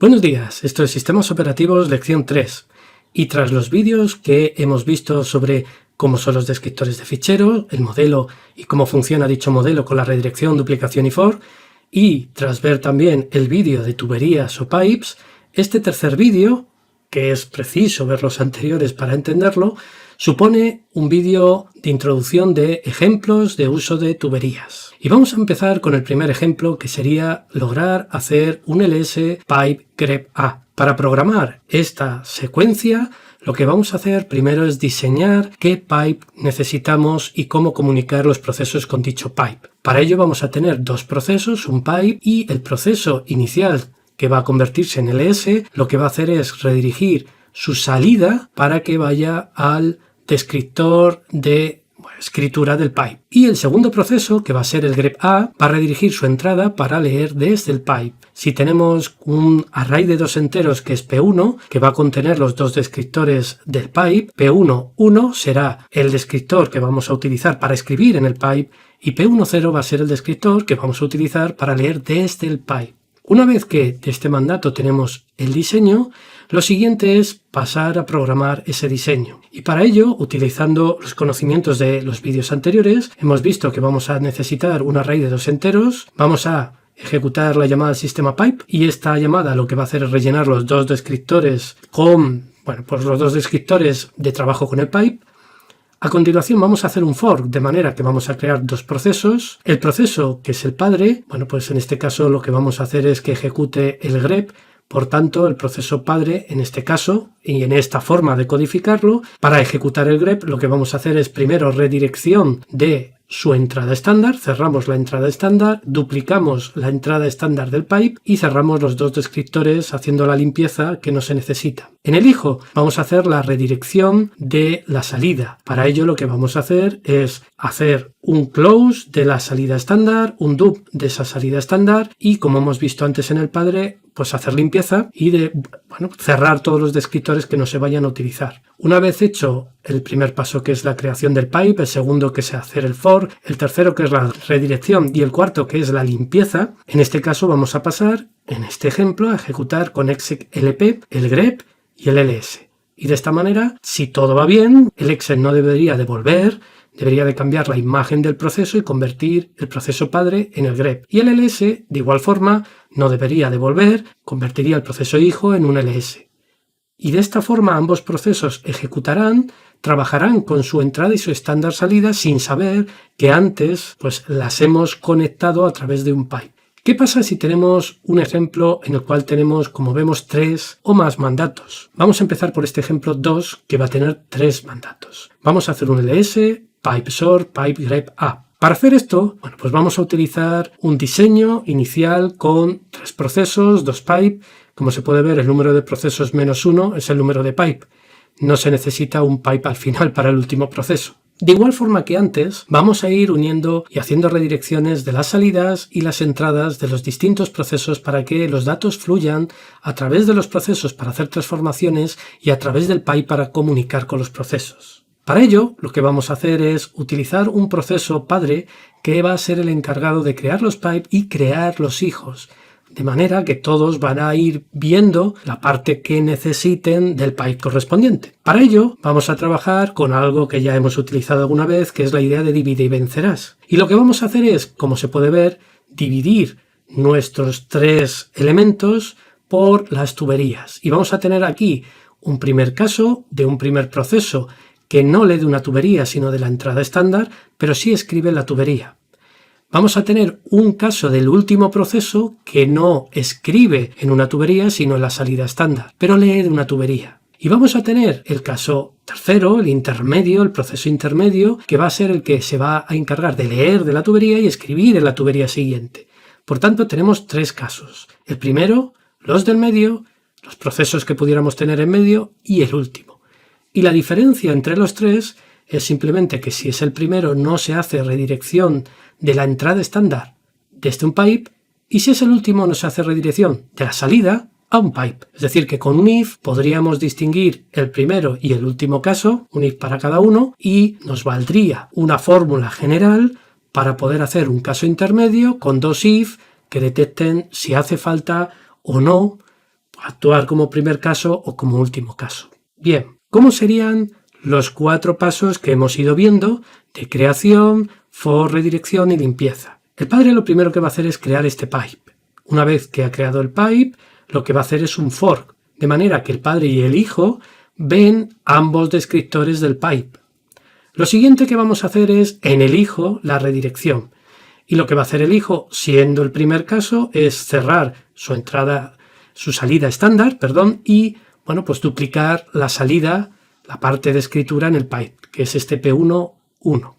Buenos días, esto es Sistemas Operativos lección 3 y tras los vídeos que hemos visto sobre cómo son los descriptores de fichero, el modelo y cómo funciona dicho modelo con la redirección, duplicación y for, y tras ver también el vídeo de tuberías o pipes, este tercer vídeo, que es preciso ver los anteriores para entenderlo, supone un vídeo de introducción de ejemplos de uso de tuberías. Y vamos a empezar con el primer ejemplo, que sería lograr hacer un ls pipe grep a. Para programar esta secuencia, lo que vamos a hacer primero es diseñar qué pipe necesitamos y cómo comunicar los procesos con dicho pipe. Para ello vamos a tener dos procesos, un pipe y el proceso inicial que va a convertirse en ls, lo que va a hacer es redirigir su salida para que vaya al descriptor de escritura del pipe. Y el segundo proceso, que va a ser el grep a, va a redirigir su entrada para leer desde el pipe. Si tenemos un array de dos enteros que es P1, que va a contener los dos descriptores del pipe, P1.1 será el descriptor que vamos a utilizar para escribir en el pipe y P1.0 va a ser el descriptor que vamos a utilizar para leer desde el pipe. Una vez que de este mandato tenemos el diseño, lo siguiente es pasar a programar ese diseño. Y para ello, utilizando los conocimientos de los vídeos anteriores, hemos visto que vamos a necesitar un array de dos enteros, vamos a ejecutar la llamada sistema pipe y esta llamada lo que va a hacer es rellenar los dos descriptores con, los dos descriptores de trabajo con el pipe. A continuación vamos a hacer un fork, de manera que vamos a crear dos procesos. El proceso, que es el padre, pues en este caso lo que vamos a hacer es que ejecute el grep. Por tanto, el proceso padre, en este caso, y en esta forma de codificarlo, para ejecutar el grep, lo que vamos a hacer es primero redirección de su entrada estándar, cerramos la entrada estándar, duplicamos la entrada estándar del pipe y cerramos los dos descriptores haciendo la limpieza que no se necesita. En el hijo vamos a hacer la redirección de la salida. Para ello lo que vamos a hacer es hacer un close de la salida estándar, un dup de esa salida estándar y, como hemos visto antes en el padre, pues hacer limpieza y cerrar todos los descriptores que no se vayan a utilizar. Una vez hecho el primer paso, que es la creación del pipe, el segundo, que es hacer el for, el tercero, que es la redirección, y el cuarto, que es la limpieza, en este caso vamos a pasar, en este ejemplo, a ejecutar con execlp el grep y el ls. Y de esta manera, si todo va bien, el exe no debería devolver, debería de cambiar la imagen del proceso y convertir el proceso padre en el grep. Y el ls, de igual forma, no debería devolver, convertiría el proceso hijo en un ls. Y de esta forma ambos procesos ejecutarán, trabajarán con su entrada y su estándar salida sin saber que antes las hemos conectado a través de un pipe. ¿Qué pasa si tenemos un ejemplo en el cual tenemos, como vemos, 3 o más mandatos? Vamos a empezar por este ejemplo 2, que va a tener 3 mandatos. Vamos a hacer un ls, pipe sort, pipe grep a. Para hacer esto, vamos a utilizar un diseño inicial con 3 procesos, 2 pipe. Como se puede ver, el número de procesos -1 es el número de pipe. No se necesita un pipe al final para el último proceso. De igual forma que antes, vamos a ir uniendo y haciendo redirecciones de las salidas y las entradas de los distintos procesos para que los datos fluyan a través de los procesos para hacer transformaciones y a través del pipe para comunicar con los procesos. Para ello, lo que vamos a hacer es utilizar un proceso padre que va a ser el encargado de crear los pipe y crear los hijos, de manera que todos van a ir viendo la parte que necesiten del pipe correspondiente. Para ello, vamos a trabajar con algo que ya hemos utilizado alguna vez, que es la idea de divide y vencerás. Y lo que vamos a hacer es, como se puede ver, dividir nuestros 3 elementos por las tuberías. Y vamos a tener aquí un primer caso de un primer proceso que no lee de una tubería, sino de la entrada estándar, pero sí escribe la tubería. Vamos a tener un caso del último proceso que no escribe en una tubería, sino en la salida estándar, pero lee de una tubería. Y vamos a tener el caso tercero, el intermedio, el proceso intermedio, que va a ser el que se va a encargar de leer de la tubería y escribir en la tubería siguiente. Por tanto, tenemos 3 casos. El primero, los del medio, los procesos que pudiéramos tener en medio y el último. Y la diferencia entre los 3 es simplemente que si es el primero no se hace redirección de la entrada estándar desde un pipe y si es el último no se hace redirección de la salida a un pipe. Es decir, que con un if podríamos distinguir el primero y el último caso, un if para cada uno, y nos valdría una fórmula general para poder hacer un caso intermedio con 2 if que detecten si hace falta o no actuar como primer caso o como último caso. Bien, ¿cómo serían los 4 pasos que hemos ido viendo de creación, for, redirección y limpieza? El padre lo primero que va a hacer es crear este pipe. Una vez que ha creado el pipe, lo que va a hacer es un fork, de manera que el padre y el hijo ven ambos descriptores del pipe. Lo siguiente que vamos a hacer es, en el hijo, la redirección. Y lo que va a hacer el hijo, siendo el primer caso, es cerrar su salida estándar, y pues duplicar la salida, la parte de escritura en el pipe, que es este P1, 1.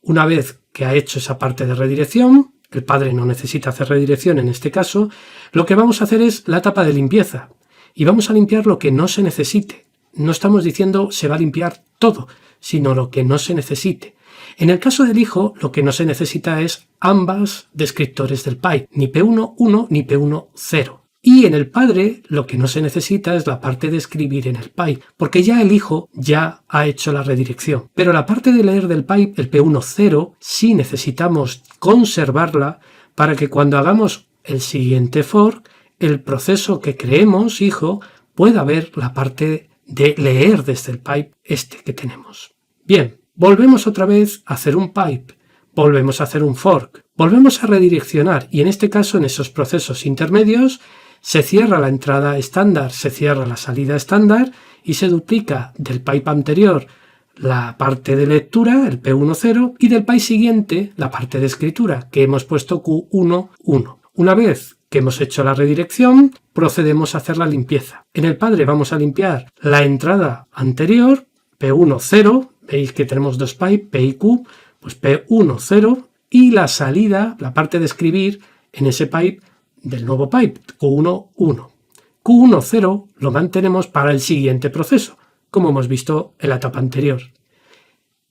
Una vez que ha hecho esa parte de redirección, el padre no necesita hacer redirección en este caso, lo que vamos a hacer es la etapa de limpieza. Y vamos a limpiar lo que no se necesite. No estamos diciendo se va a limpiar todo, sino lo que no se necesite. En el caso del hijo, lo que no se necesita es ambas descriptores del pipe, ni P1, 1 ni P1, 0. Y en el padre, lo que no se necesita es la parte de escribir en el pipe, porque ya el hijo ya ha hecho la redirección. Pero la parte de leer del pipe, el P1, 0, sí necesitamos conservarla para que cuando hagamos el siguiente fork, el proceso que creemos, hijo, pueda ver la parte de leer desde el pipe que tenemos. Bien, volvemos otra vez a hacer un pipe, volvemos a hacer un fork, volvemos a redireccionar y en este caso en esos procesos intermedios se cierra la entrada estándar, se cierra la salida estándar y se duplica del pipe anterior la parte de lectura, el P1, 0, y del pipe siguiente la parte de escritura, que hemos puesto Q1, 1. Una vez que hemos hecho la redirección, procedemos a hacer la limpieza. En el padre vamos a limpiar la entrada anterior, P1, 0, veis que tenemos dos pipes, P y Q, pues P1, 0, y la salida, la parte de escribir en ese pipe del nuevo pipe, Q1, 1. Q1, 0 lo mantenemos para el siguiente proceso, como hemos visto en la etapa anterior.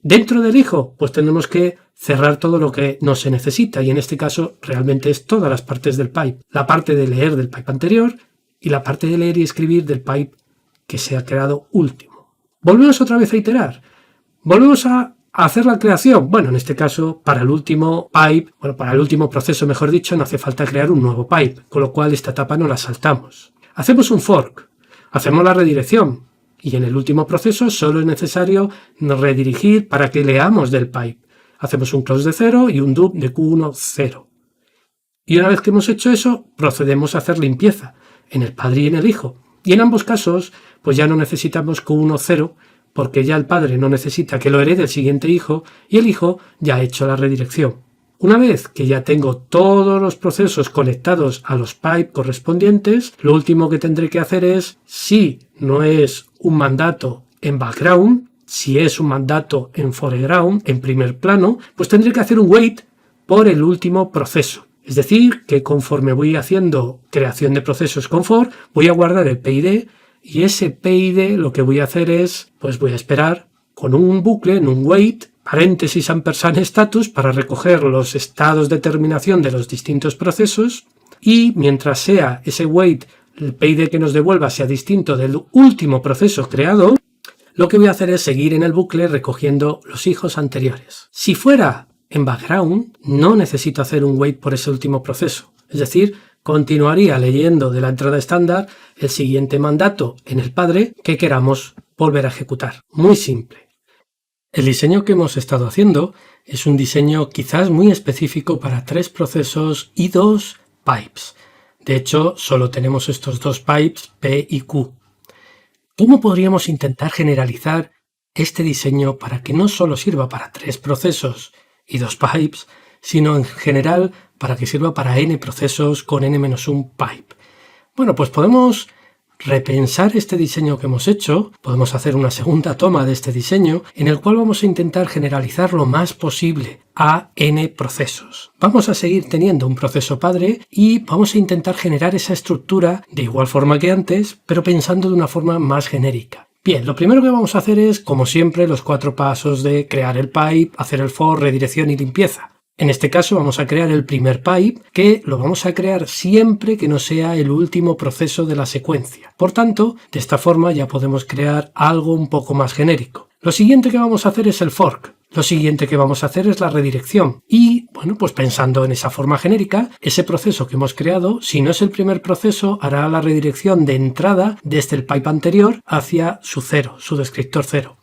Dentro del hijo, pues tenemos que cerrar todo lo que no se necesita, y en este caso realmente es todas las partes del pipe. La parte de leer del pipe anterior y la parte de leer y escribir del pipe que se ha creado último. Volvemos otra vez a iterar. Volvemos a hacer la creación. Bueno, en este caso, para el último pipe, para el último proceso, mejor dicho, no hace falta crear un nuevo pipe, con lo cual esta etapa no la saltamos. Hacemos un fork, hacemos la redirección, y en el último proceso solo es necesario redirigir para que leamos del pipe. Hacemos un close de 0 y un dub de Q1, 0. Y una vez que hemos hecho eso, procedemos a hacer limpieza en el padre y en el hijo. Y en ambos casos, pues ya no necesitamos Q1, 0, porque ya el padre no necesita que lo herede el siguiente hijo y el hijo ya ha hecho la redirección. Una vez que ya tengo todos los procesos conectados a los pipes correspondientes, lo último que tendré que hacer es, si no es un mandato en background, si es un mandato en foreground, en primer plano, pues tendré que hacer un wait por el último proceso. Es decir, que conforme voy haciendo creación de procesos con for, voy a guardar el PID y ese PID lo que voy a hacer es, pues voy a esperar con un bucle, en un wait, paréntesis ampersand status para recoger los estados de terminación de los distintos procesos y mientras sea ese wait, el PID que nos devuelva sea distinto del último proceso creado, lo que voy a hacer es seguir en el bucle recogiendo los hijos anteriores. Si fuera en background, no necesito hacer un wait por ese último proceso. Es decir, continuaría leyendo de la entrada estándar el siguiente mandato en el padre que queramos volver a ejecutar. Muy simple. El diseño que hemos estado haciendo es un diseño quizás muy específico para 3 procesos y 2 pipes. De hecho, solo tenemos estos 2 pipes, P y Q. ¿Cómo podríamos intentar generalizar este diseño para que no solo sirva para 3 procesos y 2 pipes, sino en general para que sirva para n procesos con n-1 pipe? Bueno, pues podemos repensar este diseño que hemos hecho, podemos hacer una segunda toma de este diseño en el cual vamos a intentar generalizar lo más posible a n procesos. Vamos a seguir teniendo un proceso padre y vamos a intentar generar esa estructura de igual forma que antes, pero pensando de una forma más genérica. Bien, lo primero que vamos a hacer es, como siempre, los 4 pasos de crear el pipe, hacer el for, redirección y limpieza. En este caso vamos a crear el primer pipe, que lo vamos a crear siempre que no sea el último proceso de la secuencia. Por tanto, de esta forma ya podemos crear algo un poco más genérico. Lo siguiente que vamos a hacer es el fork. lo siguiente que vamos a hacer es la redirección. Y, bueno, pues pensando en esa forma genérica, ese proceso que hemos creado, si no es el primer proceso, hará la redirección de entrada desde el pipe anterior hacia su cero, su descriptor 0.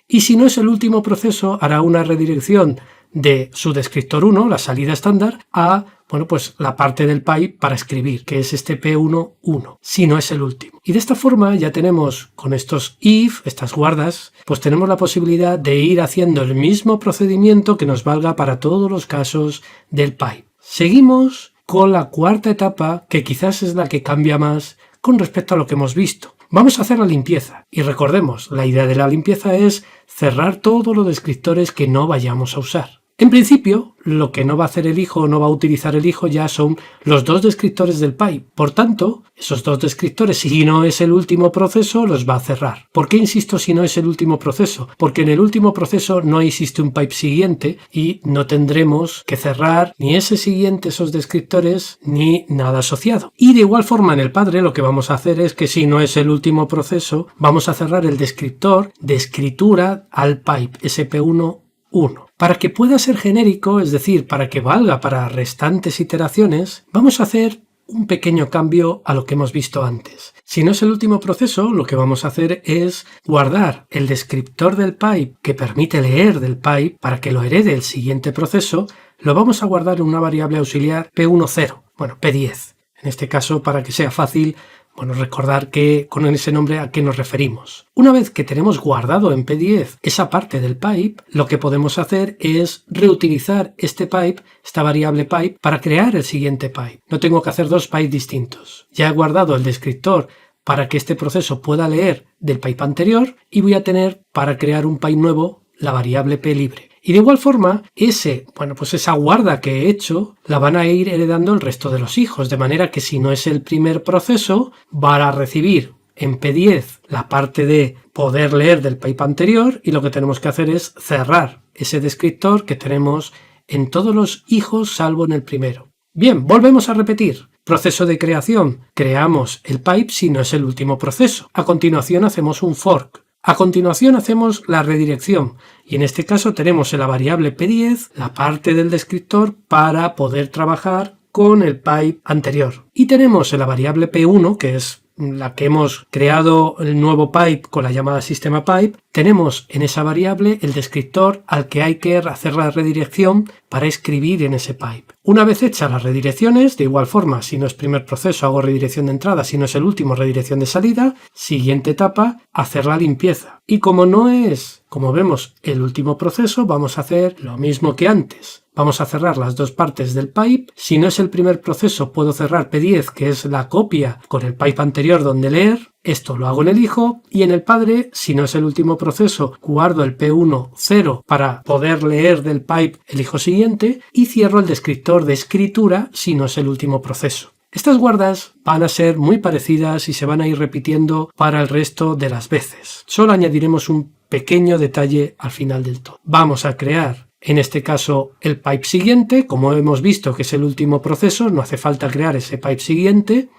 Y si no es el último proceso, hará una redirección de su descriptor 1, la salida estándar, a, bueno, pues la parte del pipe para escribir, que es este P1.1, si no es el último. Y de esta forma ya tenemos, con estos if, estas guardas, pues tenemos la posibilidad de ir haciendo el mismo procedimiento que nos valga para todos los casos del pipe. Seguimos con la cuarta etapa, que quizás es la que cambia más con respecto a lo que hemos visto. Vamos a hacer la limpieza. Y recordemos, la idea de la limpieza es cerrar todos los descriptores que no vayamos a usar. En principio, lo que no va a hacer el hijo o no va a utilizar el hijo ya son los dos descriptores del pipe. Por tanto, esos dos descriptores, si no es el último proceso, los va a cerrar. ¿Por qué insisto si no es el último proceso? Porque en el último proceso no existe un pipe siguiente y no tendremos que cerrar ni ese siguiente, esos descriptores, ni nada asociado. Y de igual forma en el padre lo que vamos a hacer es que si no es el último proceso, vamos a cerrar el descriptor de escritura al pipe, SP1.1. Para que pueda ser genérico, es decir, para que valga para restantes iteraciones, vamos a hacer un pequeño cambio a lo que hemos visto antes. Si no es el último proceso, lo que vamos a hacer es guardar el descriptor del pipe que permite leer del pipe para que lo herede el siguiente proceso, lo vamos a guardar en una variable auxiliar P10, bueno, P10. En este caso, para que sea fácil, bueno, recordar que con ese nombre a qué nos referimos. Una vez que tenemos guardado en P10 esa parte del pipe, lo que podemos hacer es reutilizar este pipe, esta variable pipe, para crear el siguiente pipe. No tengo que hacer dos pipes distintos. Ya he guardado el descriptor para que este proceso pueda leer del pipe anterior y voy a tener para crear un pipe nuevo la variable P libre. Y de igual forma, esa guarda que he hecho la van a ir heredando el resto de los hijos, de manera que si no es el primer proceso, va a recibir en P10 la parte de poder leer del pipe anterior y lo que tenemos que hacer es cerrar ese descriptor que tenemos en todos los hijos salvo en el primero. Bien, volvemos a repetir. Proceso de creación. Creamos el pipe si no es el último proceso. A continuación hacemos un fork. A continuación hacemos la redirección y en este caso tenemos en la variable P10 la parte del descriptor para poder trabajar con el pipe anterior. Y tenemos en la variable P1, que es la que hemos creado el nuevo pipe con la llamada sistema pipe, tenemos en esa variable el descriptor al que hay que hacer la redirección para escribir en ese pipe. Una vez hechas las redirecciones, de igual forma, si no es primer proceso hago redirección de entrada, si no es el último redirección de salida, siguiente etapa, hacer la limpieza. Y como no es, como vemos, el último proceso, vamos a hacer lo mismo que antes. Vamos a cerrar las dos partes del pipe. Si no es el primer proceso, puedo cerrar P10, que es la copia con el pipe anterior donde leer. Esto lo hago en el hijo y en el padre, si no es el último proceso, guardo el P10 para poder leer del pipe el hijo siguiente y cierro el descriptor de escritura si no es el último proceso. Estas guardas van a ser muy parecidas y se van a ir repitiendo para el resto de las veces. Solo añadiremos un pequeño detalle al final del todo. Vamos a crear en este caso el pipe siguiente, como hemos visto que es el último proceso, no hace falta crear ese pipe siguiente,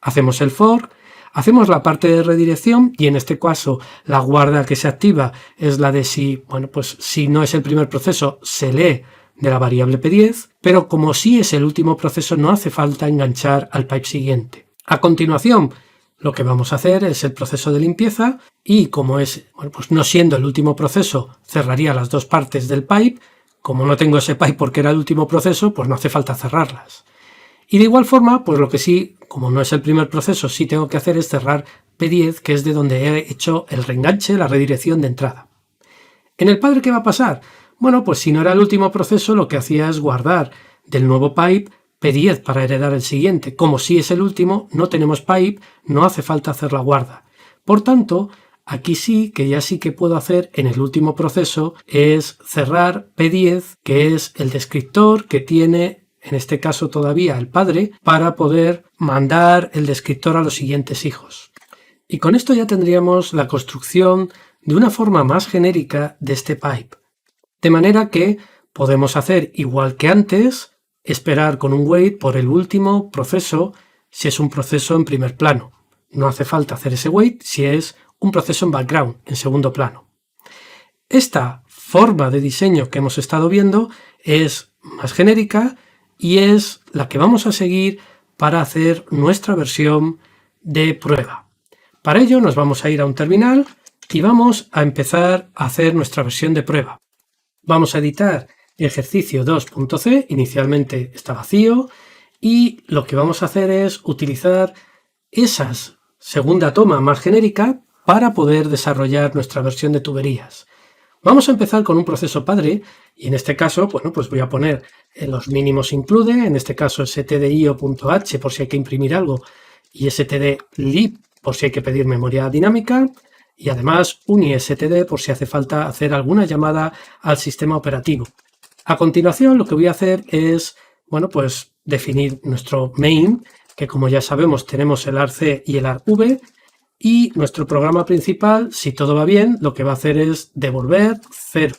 hacemos el fork, hacemos la parte de redirección y en este caso la guarda que se activa es la de si no es el primer proceso se lee de la variable P10, pero como sí es el último proceso no hace falta enganchar al pipe siguiente. A continuación, lo que vamos a hacer es el proceso de limpieza y como es, no siendo el último proceso, cerraría las dos partes del pipe. Como no tengo ese pipe porque era el último proceso, pues no hace falta cerrarlas. Y de igual forma, pues lo que sí, como no es el primer proceso, sí tengo que hacer es cerrar P10, que es de donde he hecho el reenganche, la redirección de entrada. ¿En el padre qué va a pasar? Bueno, pues si no era el último proceso, lo que hacía es guardar del nuevo pipe P10 para heredar el siguiente. Como si es el último, no tenemos pipe, no hace falta hacer la guarda. Por tanto, aquí sí que puedo hacer en el último proceso es cerrar P10, que es el descriptor que tiene, en este caso todavía el padre, para poder mandar el descriptor a los siguientes hijos. Y con esto ya tendríamos la construcción de una forma más genérica de este pipe. De manera que podemos hacer igual que antes, esperar con un wait por el último proceso si es un proceso en primer plano. No hace falta hacer ese wait si es un proceso en background, en segundo plano. Esta forma de diseño que hemos estado viendo es más genérica y es la que vamos a seguir para hacer nuestra versión de prueba. Para ello nos vamos a ir a un terminal y vamos a empezar a hacer nuestra versión de prueba. Vamos a editar ejercicio 2.c, inicialmente está vacío, y lo que vamos a hacer es utilizar esa segunda toma más genérica para poder desarrollar nuestra versión de tuberías. Vamos a empezar con un proceso padre y en este caso, bueno, pues voy a poner los mínimos include, en este caso stdio.h por si hay que imprimir algo y stdlib por si hay que pedir memoria dinámica y además un istd por si hace falta hacer alguna llamada al sistema operativo. A continuación lo que voy a hacer es, bueno, pues definir nuestro main, que como ya sabemos tenemos el arc y el arv, y nuestro programa principal, si todo va bien, lo que va a hacer es devolver 0.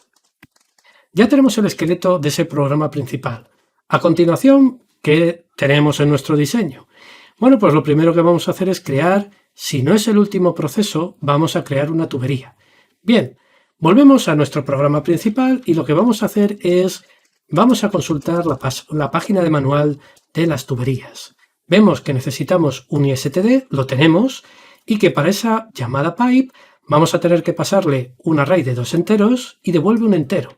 Ya tenemos el esqueleto de ese programa principal. A continuación, ¿qué tenemos en nuestro diseño? Bueno, pues lo primero que vamos a hacer es crear, si no es el último proceso, vamos a crear una tubería. Bien, volvemos a nuestro programa principal y lo que vamos a hacer es, vamos a consultar la página de manual de las tuberías. Vemos que necesitamos un istd, lo tenemos, y que para esa llamada pipe vamos a tener que pasarle un array de 2 enteros y devuelve un entero.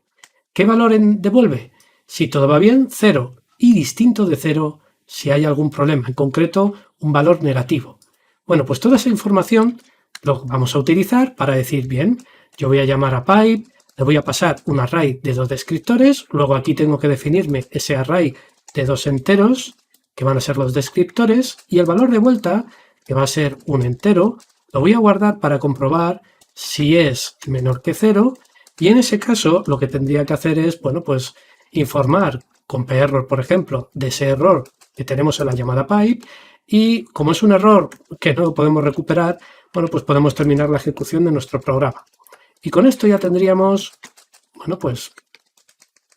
¿Qué valor devuelve? Si todo va bien, 0, y distinto de 0 si hay algún problema, en concreto un valor negativo. Bueno, pues toda esa información lo vamos a utilizar para decir, bien, yo voy a llamar a pipe, le voy a pasar un array de 2 descriptores, luego aquí tengo que definirme ese array de 2 enteros, que van a ser los descriptores, y el valor de vuelta, que va a ser un entero, lo voy a guardar para comprobar si es menor que 0, y en ese caso lo que tendría que hacer es, bueno, pues informar con perror, por ejemplo, de ese error que tenemos en la llamada pipe, y como es un error que no podemos recuperar, bueno, pues podemos terminar la ejecución de nuestro programa. Y con esto ya tendríamos, bueno, pues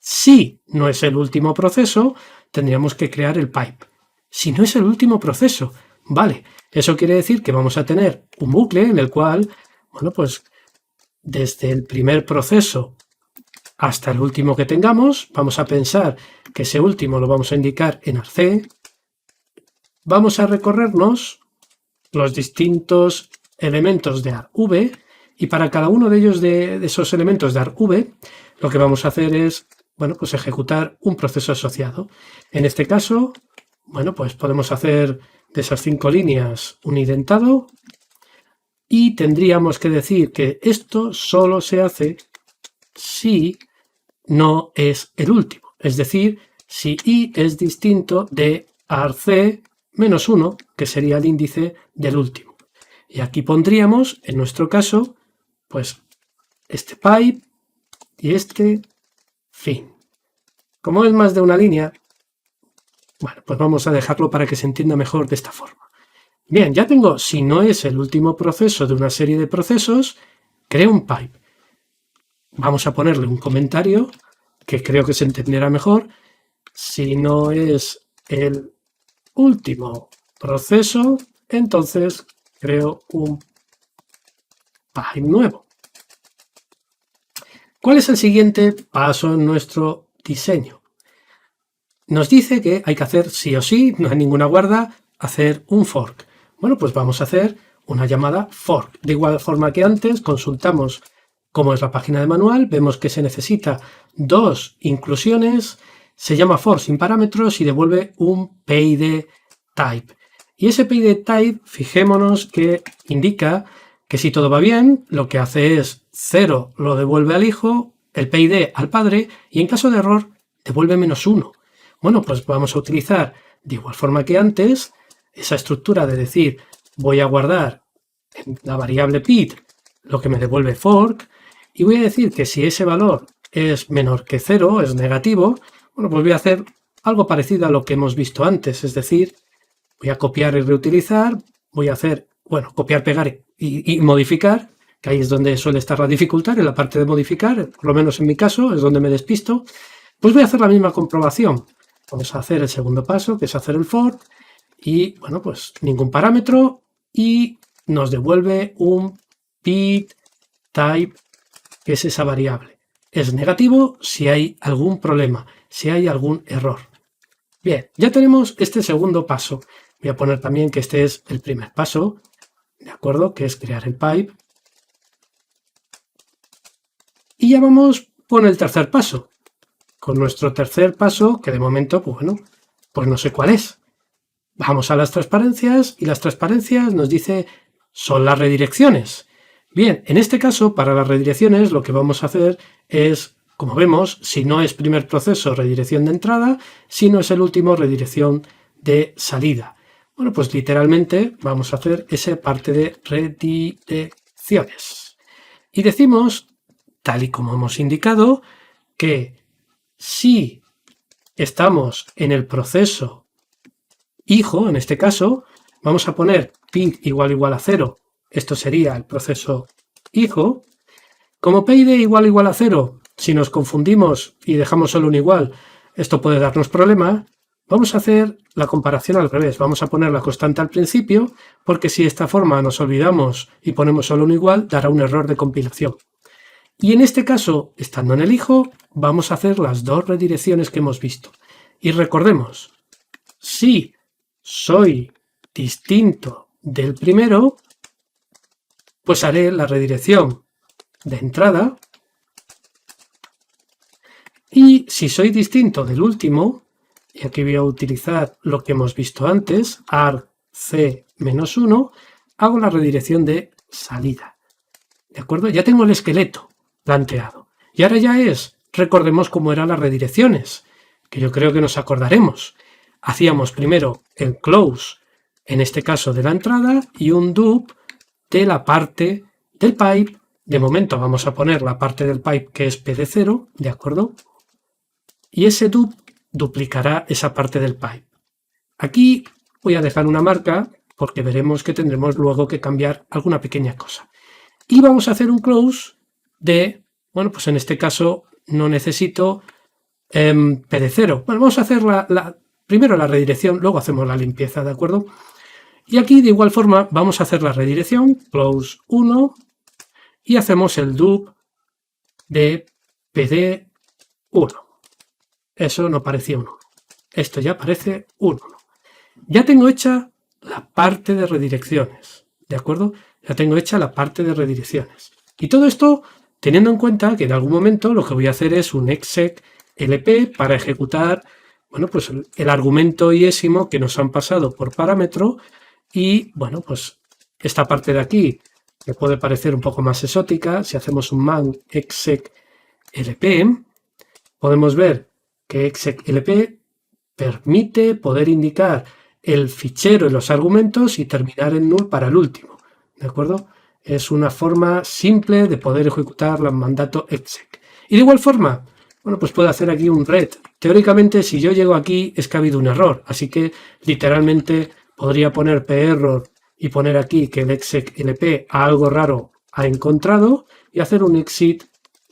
si no es el último proceso, tendríamos que crear el pipe. Si no es el último proceso, vale, eso quiere decir que vamos a tener un bucle en el cual, bueno, pues desde el primer proceso hasta el último que tengamos, vamos a pensar que ese último lo vamos a indicar en arc, vamos a recorrernos los distintos elementos de arv y para cada uno de ellos de esos elementos de arv lo que vamos a hacer es, bueno, pues ejecutar un proceso asociado. En este caso, bueno, pues podemos hacer de esas 5 líneas un identado y tendríamos que decir que esto solo se hace si no es el último, es decir, si i es distinto de arc-1, que sería el índice del último. Y aquí pondríamos, en nuestro caso, pues este pipe y este fin. Como es más de una línea, bueno, pues vamos a dejarlo para que se entienda mejor de esta forma. Bien, ya tengo, si no es el último proceso de una serie de procesos, creo un pipe. Vamos a ponerle un comentario que creo que se entenderá mejor. Si no es el último proceso, entonces creo un pipe nuevo. ¿Cuál es el siguiente paso en nuestro diseño? Nos dice que hay que hacer sí o sí, no hay ninguna guarda, hacer un fork. Bueno, pues vamos a hacer una llamada fork. De igual forma que antes, consultamos cómo es la página de manual, vemos que se necesita 2 inclusiones, se llama for sin parámetros y devuelve un PID type. Y ese PID type, fijémonos que indica que si todo va bien, lo que hace es 0 lo devuelve al hijo, el PID al padre y en caso de error devuelve -1. Bueno, pues vamos a utilizar de igual forma que antes esa estructura de decir voy a guardar en la variable pid lo que me devuelve fork y voy a decir que si ese valor es menor que 0, es negativo, bueno, pues voy a hacer algo parecido a lo que hemos visto antes, es decir, voy a copiar y reutilizar, voy a hacer, bueno, copiar, pegar y modificar, que ahí es donde suele estar la dificultad, en la parte de modificar, por lo menos en mi caso, es donde me despisto, pues voy a hacer la misma comprobación. Vamos a hacer el segundo paso, que es hacer el for, y bueno, pues ningún parámetro, y nos devuelve un pid type, que es esa variable. es negativo si hay algún problema, si hay algún error. Bien, ya tenemos este segundo paso. Voy a poner también que este es el primer paso, ¿de acuerdo? Que es crear el pipe. Y ya vamos con el tercer paso. Con nuestro tercer paso, que de momento, pues bueno, pues no sé cuál es. Vamos a las transparencias y las transparencias nos dice son las redirecciones. Bien, en este caso, para las redirecciones lo que vamos a hacer es, como vemos, si no es primer proceso, redirección de entrada, si no es el último, redirección de salida. Bueno, pues literalmente vamos a hacer esa parte de redirecciones. Y decimos, tal y como hemos indicado, que si estamos en el proceso hijo, en este caso, vamos a poner ping igual a 0. Esto sería el proceso hijo. Como PID igual a 0, si nos confundimos y dejamos solo un igual, esto puede darnos problema. Vamos a hacer la comparación al revés. Vamos a poner la constante al principio, porque si de esta forma nos olvidamos y ponemos solo un igual, dará un error de compilación. Y en este caso, estando en el hijo, vamos a hacer las dos redirecciones que hemos visto. Y recordemos, si soy distinto del primero, pues haré la redirección de entrada. Y si soy distinto del último, y aquí voy a utilizar lo que hemos visto antes, arc-1, hago la redirección de salida. ¿De acuerdo? Ya tengo el esqueleto planteado. Y ahora ya recordemos cómo eran las redirecciones, que yo creo que nos acordaremos. Hacíamos primero el close, en este caso de la entrada, y un dup de la parte del pipe. De momento vamos a poner la parte del pipe que es PD0, ¿de acuerdo? Y ese dup duplicará esa parte del pipe. Aquí voy a dejar una marca porque veremos que tendremos luego que cambiar alguna pequeña cosa. Y vamos a hacer un close de, bueno, pues en este caso no necesito PD0. Bueno, vamos a hacer primero la redirección, luego hacemos la limpieza, ¿de acuerdo? Y aquí de igual forma vamos a hacer la redirección, close 1, y hacemos el dup de PD1. Eso no parecía un 1. Esto ya parece un 1. Ya tengo hecha la parte de redirecciones, ¿de acuerdo? Ya tengo hecha la parte de redirecciones. Y todo esto teniendo en cuenta que en algún momento lo que voy a hacer es un exec lp para ejecutar, bueno, pues el argumento iésimo que nos han pasado por parámetro. Y bueno, pues esta parte de aquí me puede parecer un poco más exótica. Si hacemos un man exec lp, podemos ver que exec lp permite poder indicar el fichero y los argumentos y terminar en null para el último, ¿de acuerdo? Es una forma simple de poder ejecutar el mandato exec. Y de igual forma, bueno, pues puedo hacer aquí un red. Teóricamente, si yo llego aquí, es que ha habido un error. Así que, literalmente, podría poner perror y poner aquí que el exec lp algo raro ha encontrado y hacer un exit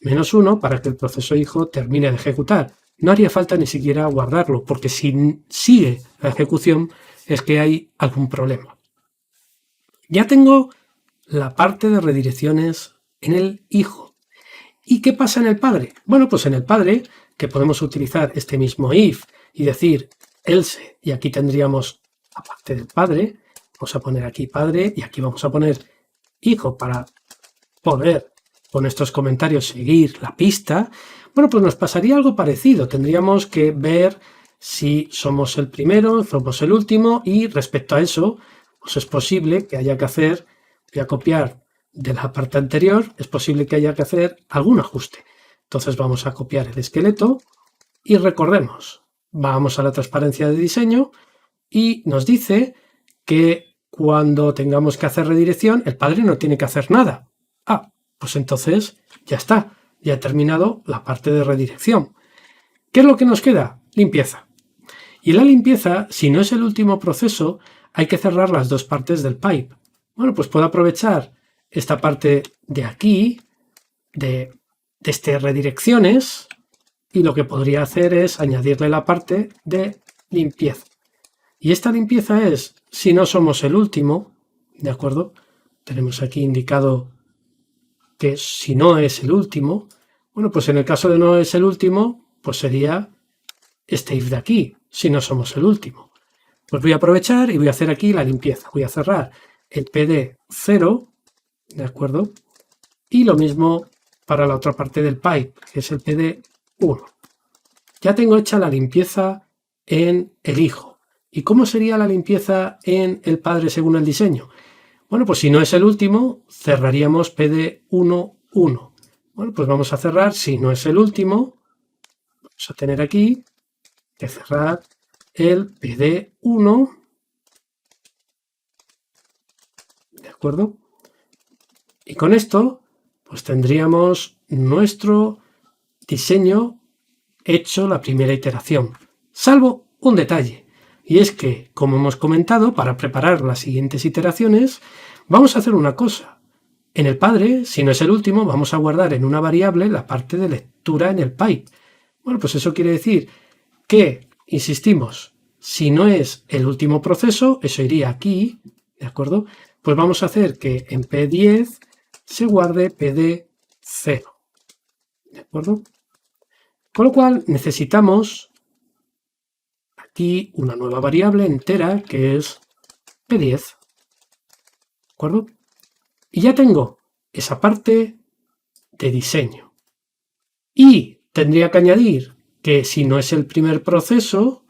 -1 para que el proceso hijo termine de ejecutar. No haría falta ni siquiera guardarlo, porque si sigue la ejecución es que hay algún problema. Ya tengo la parte de redirecciones en el hijo. ¿Y qué pasa en el padre? Bueno, pues en el padre, que podemos utilizar este mismo if y decir else, y aquí tendríamos la parte del padre, vamos a poner aquí padre y aquí vamos a poner hijo para poder con estos comentarios seguir la pista. Bueno, pues nos pasaría algo parecido. Tendríamos que ver si somos el primero, somos el último, y respecto a eso, pues es posible que haya que hacer, voy a copiar de la parte anterior, es posible que haya que hacer algún ajuste. Entonces vamos a copiar el esqueleto y recordemos, vamos a la transparencia de diseño y nos dice que cuando tengamos que hacer redirección, el padre no tiene que hacer nada. Ah, pues entonces ya está, ya he terminado la parte de redirección. ¿Qué es lo que nos queda? Limpieza. Y en la limpieza, si no es el último proceso, hay que cerrar las dos partes del pipe. Bueno, pues puedo aprovechar esta parte de aquí, de este redirecciones, y lo que podría hacer es añadirle la parte de limpieza. Y esta limpieza es, si no somos el último, ¿de acuerdo? Tenemos aquí indicado que si no es el último, Bueno, pues en el caso de no es el último, pues sería este if de aquí, si no somos el último. Pues voy a aprovechar y voy a hacer aquí la limpieza. Voy a cerrar el PD 0, ¿de acuerdo? Y lo mismo para la otra parte del pipe, que es el PD 1. Ya tengo hecha la limpieza en el hijo. ¿Y cómo sería la limpieza en el padre según el diseño? Bueno, pues si no es el último, cerraríamos PD1, 1. Bueno, pues vamos a cerrar, si no es el último, vamos a tener aquí que cerrar el PD1, ¿de acuerdo? Y con esto, pues tendríamos nuestro diseño hecho la primera iteración, salvo un detalle, y es que, como hemos comentado, para preparar las siguientes iteraciones, vamos a hacer una cosa. En el padre, si no es el último, vamos a guardar en una variable la parte de lectura en el pipe. Bueno, pues eso quiere decir que, insistimos, si no es el último proceso, eso iría aquí, ¿de acuerdo? Pues vamos a hacer que en P10 se guarde PD0, ¿de acuerdo? Con lo cual necesitamos aquí una nueva variable entera que es P10, ¿de acuerdo? Y ya tengo esa parte de diseño. Y tendría que añadir que si no es el primer proceso,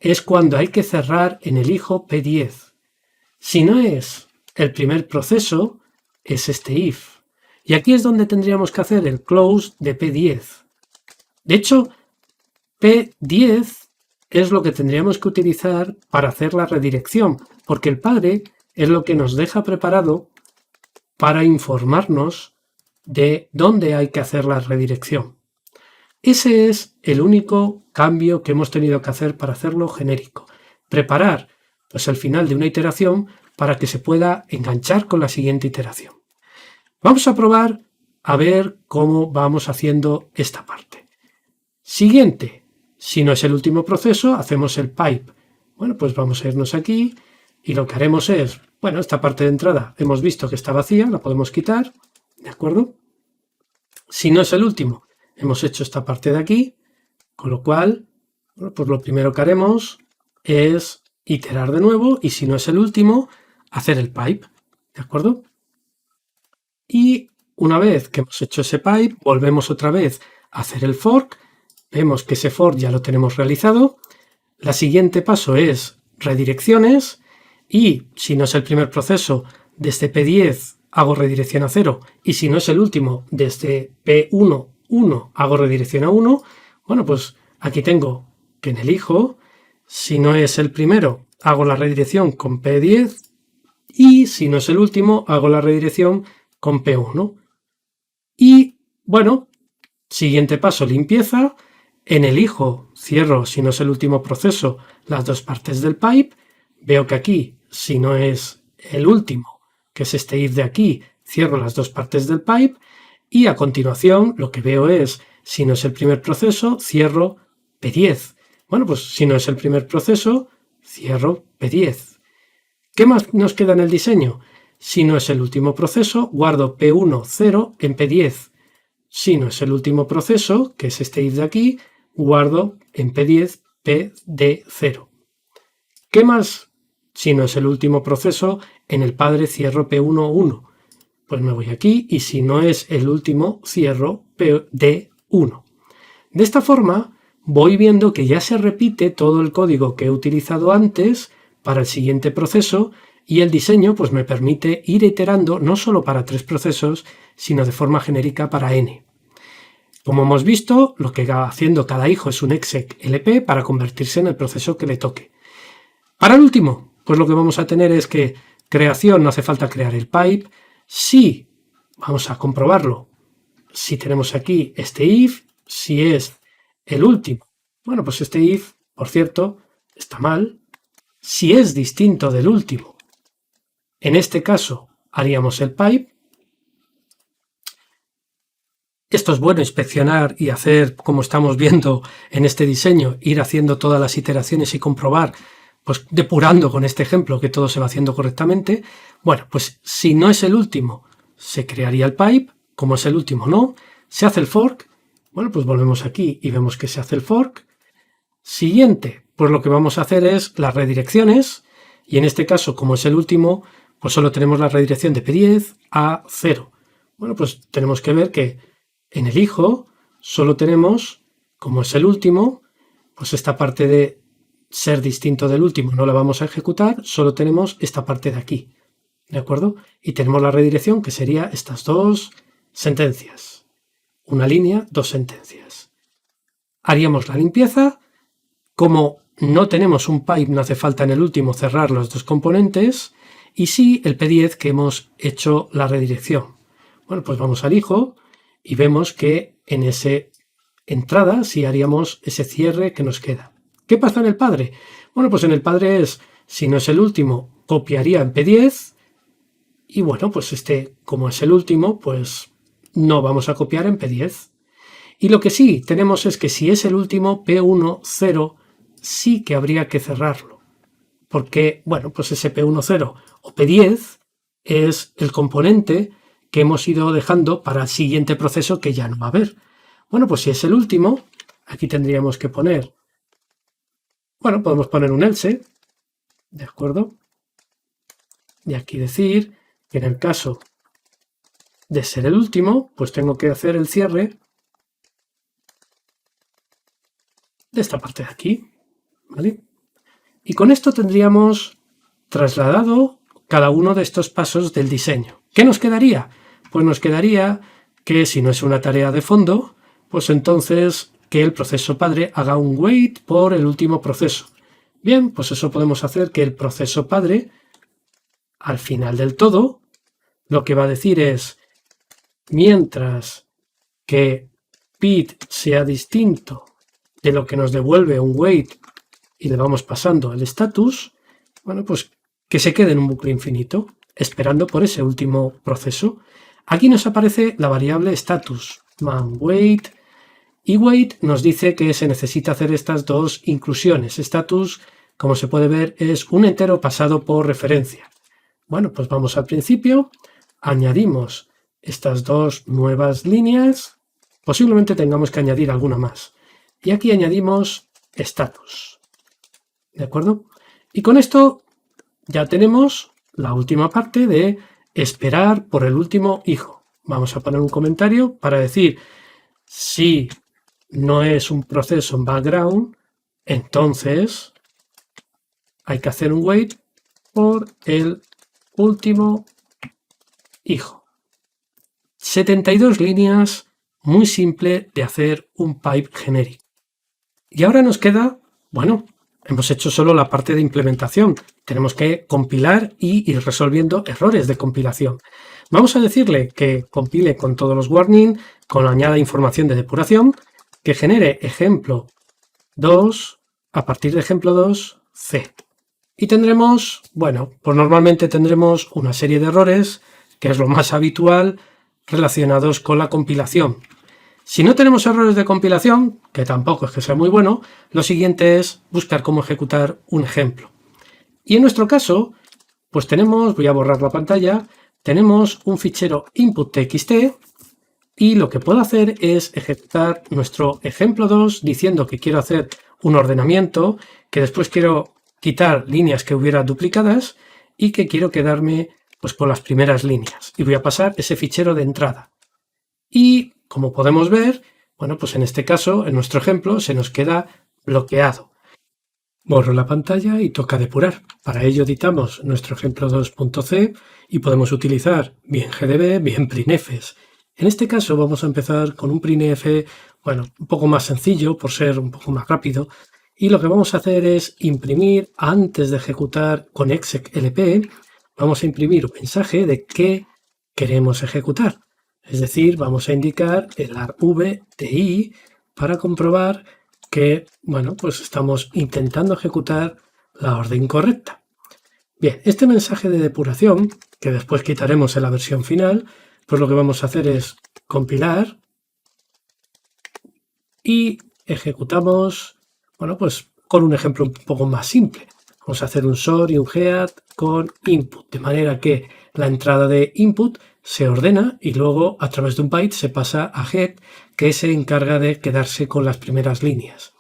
es cuando hay que cerrar en el hijo P10. Si no es el primer proceso, es este if. Y aquí es donde tendríamos que hacer el close de P10. De hecho, P10 es lo que tendríamos que utilizar para hacer la redirección, porque el padre es lo que nos deja preparado para informarnos de dónde hay que hacer la redirección. Ese es el único cambio que hemos tenido que hacer para hacerlo genérico. Preparar pues el final de una iteración para que se pueda enganchar con la siguiente iteración. Vamos a probar a ver cómo vamos haciendo esta parte. Siguiente, si no es el último proceso, hacemos el pipe. Bueno, pues vamos a irnos aquí y lo que haremos es, bueno, esta parte de entrada hemos visto que está vacía, la podemos quitar, ¿de acuerdo? Si no es el último, hemos hecho esta parte de aquí, con lo cual, bueno, pues lo primero que haremos es iterar de nuevo y si no es el último, hacer el pipe, ¿de acuerdo? Y una vez que hemos hecho ese pipe, volvemos otra vez a hacer el fork. Vemos que ese fork ya lo tenemos realizado. La siguiente paso es redirecciones y si no es el primer proceso, desde P10 hago redirección a 0 y si no es el último, desde P1, 1 hago redirección a 1. Bueno, pues aquí tengo que en el hijo, si no es el primero, hago la redirección con P10 y si no es el último, hago la redirección con P1. Y bueno, siguiente paso, limpieza. En el hijo cierro, si no es el último proceso, las dos partes del pipe. Veo que aquí, si no es el último, que es este if de aquí, cierro las dos partes del pipe. Y a continuación lo que veo es, si no es el primer proceso, cierro P10. Bueno, pues si no es el primer proceso, cierro P10. ¿Qué más nos queda en el diseño? Si no es el último proceso, guardo P1, 0 en P10. Si no es el último proceso, que es este if de aquí, guardo en P10 PD0. ¿Qué más? Si no es el último proceso, en el padre cierro P1, 1. Pues me voy aquí y si no es el último, cierro PD1. De esta forma, voy viendo que ya se repite todo el código que he utilizado antes para el siguiente proceso y el diseño pues me permite ir iterando no solo para 3 procesos, sino de forma genérica para n. Como hemos visto, lo que va haciendo cada hijo es un exec lp para convertirse en el proceso que le toque. Para el último, pues lo que vamos a tener es que creación, no hace falta crear el pipe. Si, vamos a comprobarlo, si tenemos aquí este if, si es el último, bueno, pues este if, por cierto, está mal. Si es distinto del último, en este caso haríamos el pipe. Esto es bueno inspeccionar y hacer, como estamos viendo en este diseño, ir haciendo todas las iteraciones y comprobar, pues depurando con este ejemplo que todo se va haciendo correctamente. Bueno, pues si no es el último, se crearía el pipe, como es el último no, Se hace el fork. Bueno, pues volvemos aquí y vemos que se hace el fork. Siguiente, pues lo que vamos a hacer es las redirecciones. Y en este caso, como es el último, pues solo tenemos la redirección de P10 a 0. Bueno, pues tenemos que ver que en el hijo solo tenemos, como es el último, pues esta parte de ser distinto del último no la vamos a ejecutar, solo tenemos esta parte de aquí. ¿De acuerdo? Y tenemos la redirección que sería estas dos sentencias. Una línea, dos sentencias. Haríamos la limpieza. Como no tenemos un pipe, no hace falta en el último cerrar los dos componentes. Y sí el P10 que hemos hecho la redirección. Bueno, pues vamos al hijo y vemos que en esa entrada sí haríamos ese cierre que nos queda. ¿Qué pasa en el padre? Bueno, pues en el padre es, si no es el último, copiaría en P10. Y bueno, pues como es el último, pues no vamos a copiar en P10. Y lo que sí tenemos es que si es el último, P1, 0, sí que habría que cerrarlo. Porque, bueno, pues ese P1, 0 o P10 es el componente que hemos ido dejando para el siguiente proceso que ya no va a haber. Bueno, pues si es el último, aquí tendríamos que poner, bueno, podemos poner un else, ¿de acuerdo? Y aquí decir que en el caso de ser el último, pues tengo que hacer el cierre de esta parte de aquí, ¿vale? Y con esto tendríamos trasladado cada uno de estos pasos del diseño. ¿Qué nos quedaría? Pues nos quedaría que si no es una tarea de fondo, pues entonces que el proceso padre haga un wait por el último proceso. Bien, pues eso podemos hacer que el proceso padre, al final del todo, lo que va a decir es, mientras que pid sea distinto de lo que nos devuelve un wait y le vamos pasando el status, bueno, pues que se quede en un bucle infinito, esperando por ese último proceso. Aquí nos aparece la variable status, man_wait, y wait nos dice que se necesita hacer estas dos inclusiones. Status, como se puede ver, es un entero pasado por referencia. Bueno, pues vamos al principio, añadimos estas dos nuevas líneas, posiblemente tengamos que añadir alguna más. Y aquí añadimos status. ¿De acuerdo? Y con esto ya tenemos la última parte de esperar por el último hijo. Vamos a poner un comentario para decir si no es un proceso en background, entonces hay que hacer un wait por el último hijo. 72 líneas, muy simple de hacer un pipe genérico. Y ahora nos queda, bueno, hemos hecho solo la parte de implementación. Tenemos que compilar y ir resolviendo errores de compilación. Vamos a decirle que compile con todos los warnings, con añada información de depuración, que genere ejemplo 2, a partir de ejemplo 2, C. Y tendremos, bueno, pues normalmente tendremos una serie de errores, que es lo más habitual, relacionados con la compilación. Si no tenemos errores de compilación, que tampoco es que sea muy bueno, lo siguiente es buscar cómo ejecutar un ejemplo. Y en nuestro caso, pues tenemos, voy a borrar la pantalla, tenemos un fichero input.txt y lo que puedo hacer es ejecutar nuestro ejemplo 2 diciendo que quiero hacer un ordenamiento, que después quiero quitar líneas que hubiera duplicadas y que quiero quedarme pues con las primeras líneas. Y voy a pasar ese fichero de entrada. Y como podemos ver, bueno, pues en este caso, en nuestro ejemplo, se nos queda bloqueado. Borro la pantalla y toca depurar. Para ello editamos nuestro ejemplo 2.c y podemos utilizar bien GDB, bien printfs. En este caso vamos a empezar con un printf, bueno, un poco más sencillo por ser un poco más rápido. Y lo que vamos a hacer es imprimir, antes de ejecutar con execlp, vamos a imprimir un mensaje de qué queremos ejecutar. Es decir, vamos a indicar el arv de i para comprobar que, bueno, pues estamos intentando ejecutar la orden correcta. Bien, este mensaje de depuración, que después quitaremos en la versión final, pues lo que vamos a hacer es compilar y ejecutamos, bueno, pues con un ejemplo un poco más simple. Vamos a hacer un sort y un head con input, de manera que la entrada de input se ordena y luego a través de un byte se pasa a head, que se encarga de quedarse con las primeras líneas.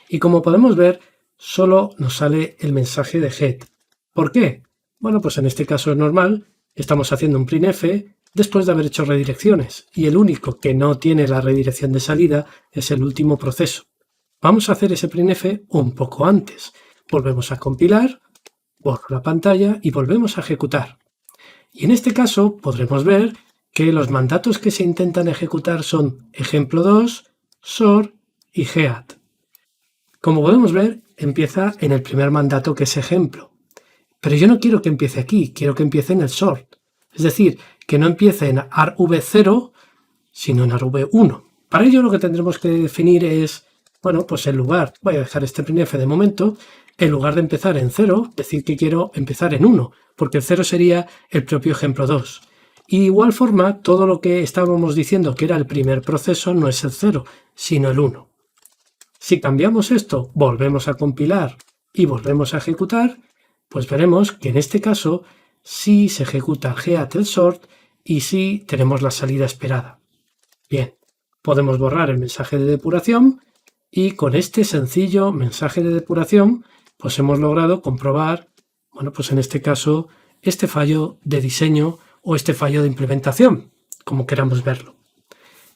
Y como podemos ver, solo nos sale el mensaje de head. ¿Por qué? Bueno, pues en este caso es normal. Estamos haciendo un printf después de haber hecho redirecciones y el único que no tiene la redirección de salida es el último proceso. Vamos a hacer ese printf un poco antes. Volvemos a compilar, borro la pantalla y volvemos a ejecutar. Y en este caso podremos ver que los mandatos que se intentan ejecutar son ejemplo2, sort y head. Como podemos ver, empieza en el primer mandato que es ejemplo. Pero yo no quiero que empiece aquí, quiero que empiece en el sort. Es decir, que no empiece en arv0, sino en arv1. Para ello lo que tendremos que definir es, bueno, pues en lugar, voy a dejar este printf de momento, en lugar de empezar en 0, decir que quiero empezar en 1, porque el 0 sería el propio ejemplo 2. Y de igual forma, todo lo que estábamos diciendo que era el primer proceso no es el 0, sino el 1. Si cambiamos esto, volvemos a compilar y volvemos a ejecutar, pues veremos que en este caso sí se ejecuta head el sort y sí tenemos la salida esperada. Bien, podemos borrar el mensaje de depuración y con este sencillo mensaje de depuración pues hemos logrado comprobar, bueno, pues en este caso, este fallo de diseño o este fallo de implementación, como queramos verlo.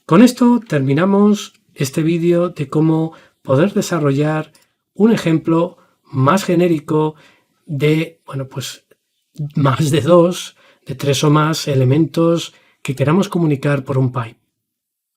Con esto terminamos este vídeo de cómo poder desarrollar un ejemplo más genérico de, bueno, pues más de 2, de 3 o más elementos que queramos comunicar por un pipe.